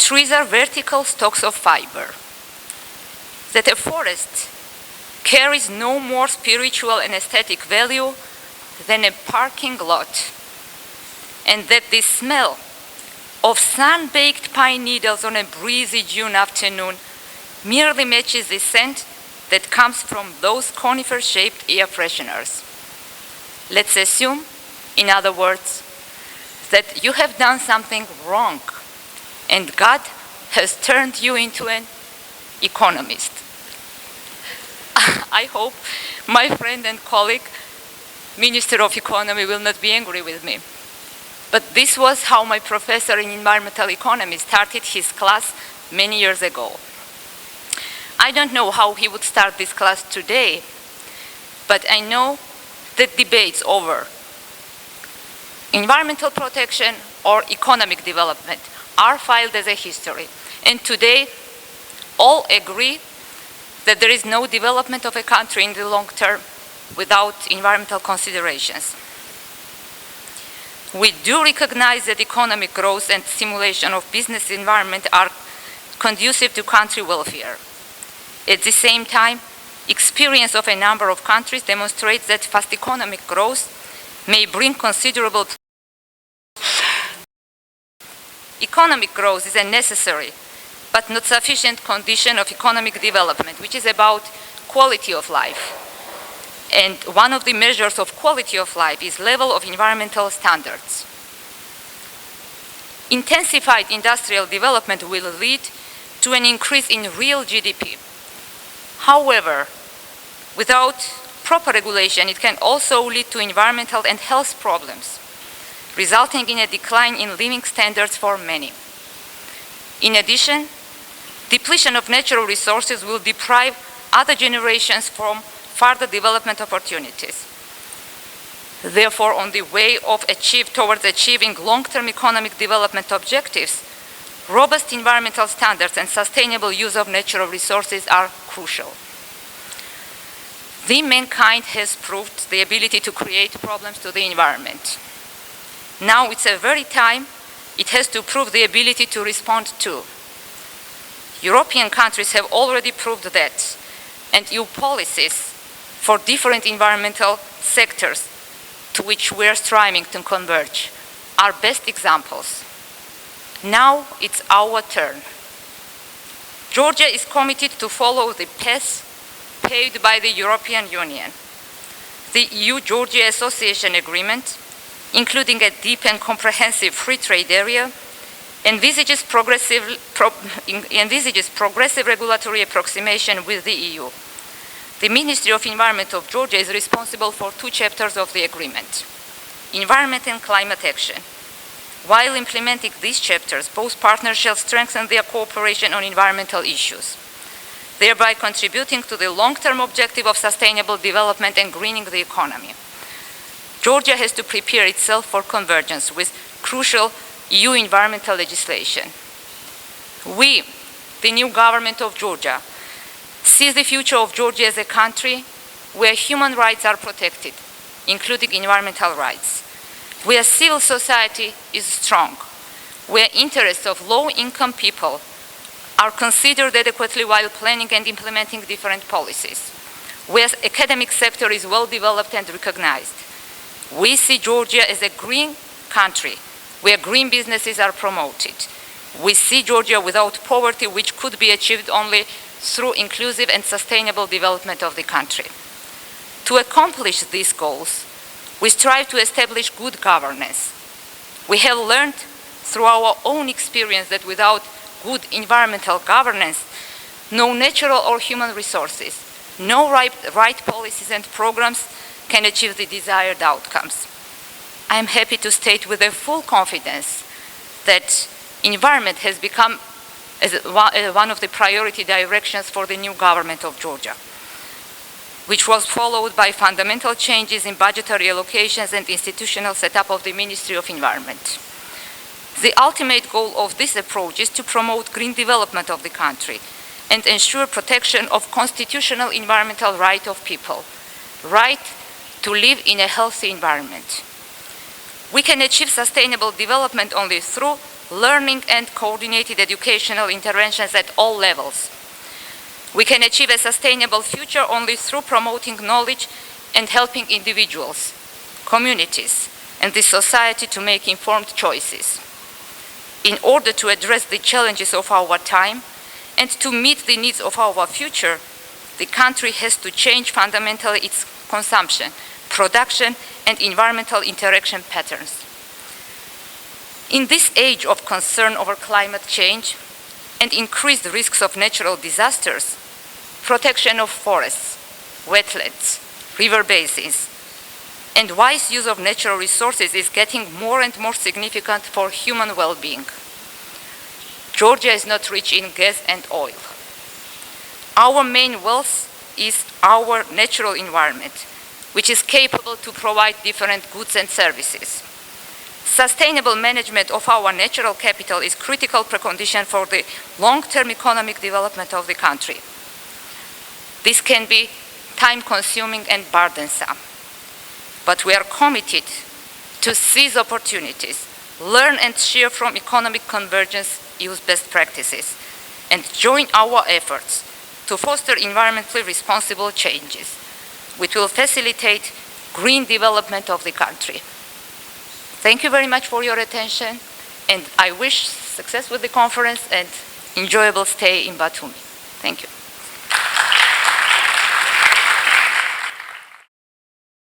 Trees are vertical stalks of fiber. That a forest carries no more spiritual and aesthetic value than a parking lot. And that the smell of sun-baked pine needles on a breezy June afternoon merely matches the scent that comes from those conifer-shaped air fresheners. Let's assume, in other words, that you have done something wrong and God has turned you into an economist. I hope my friend and colleague, Minister of Economy, will not be angry with me. But this was how my professor in environmental economy started his class many years ago. I don't know how he would start this class today, but I know that debates over environmental protection or economic development are filed as a history. And today, all agree that there is no development of a country in the long term without environmental considerations. We do recognize that economic growth and stimulation of business environment are conducive to country welfare. At the same time, experience of a number of countries demonstrates that fast economic growth may bring considerable. Economic growth is a necessary but not sufficient condition of economic development, which is about quality of life. And one of the measures of quality of life is level of environmental standards. Intensified industrial development will lead to an increase in real GDP. However, without proper regulation, it can also lead to environmental and health problems, resulting in a decline in living standards for many. In addition, depletion of natural resources will deprive other generations from further development opportunities. Therefore, on the way towards achieving long-term economic development objectives, robust environmental standards and sustainable use of natural resources are crucial. Mankind has proved the ability to create problems to the environment. Now it's a very time it has to prove the ability to respond to. European countries have already proved that, and EU policies for different environmental sectors to which we are striving to converge are best examples. Now it's our turn. Georgia is committed to follow the path paved by the European Union. The EU-Georgia Association Agreement, including a deep and comprehensive free trade area, envisages progressive regulatory approximation with the EU. The Ministry of Environment of Georgia is responsible for 2 chapters of the agreement: environment and climate action. While implementing these chapters, both partners shall strengthen their cooperation on environmental issues, thereby contributing to the long-term objective of sustainable development and greening the economy. Georgia has to prepare itself for convergence with crucial EU environmental legislation. We, the new government of Georgia, see the future of Georgia as a country where human rights are protected, including environmental rights, where civil society is strong, where interests of low-income people are considered adequately while planning and implementing different policies, where the academic sector is well developed and recognized. We see Georgia as a green country, where green businesses are promoted. We see Georgia without poverty, which could be achieved only through inclusive and sustainable development of the country. To accomplish these goals, we strive to establish good governance. We have learned through our own experience that without good environmental governance, no natural or human resources, no right policies and programs can achieve the desired outcomes. I am happy to state with a full confidence that environment has become one of the priority directions for the new government of Georgia, which was followed by fundamental changes in budgetary allocations and institutional setup of the Ministry of Environment. The ultimate goal of this approach is to promote green development of the country and ensure protection of constitutional environmental right of people, right to live in a healthy environment. We can achieve sustainable development only through learning and coordinated educational interventions at all levels. We can achieve a sustainable future only through promoting knowledge and helping individuals, communities, and the society to make informed choices. In order to address the challenges of our time and to meet the needs of our future, the country has to change fundamentally its consumption, production, and environmental interaction patterns. In this age of concern over climate change and increased risks of natural disasters, protection of forests, wetlands, river basins, and wise use of natural resources is getting more and more significant for human well-being. Georgia is not rich in gas and oil. Our main wealth is our natural environment, which is capable to provide different goods and services. Sustainable management of our natural capital is a critical precondition for the long-term economic development of the country. This can be time-consuming and burdensome, but we are committed to seize opportunities, learn and share from economic convergence, use best practices, and join our efforts to foster environmentally responsible changes, which will facilitate green development of the country. Thank you very much for your attention, and I wish success with the conference and enjoyable stay in Batumi. Thank you.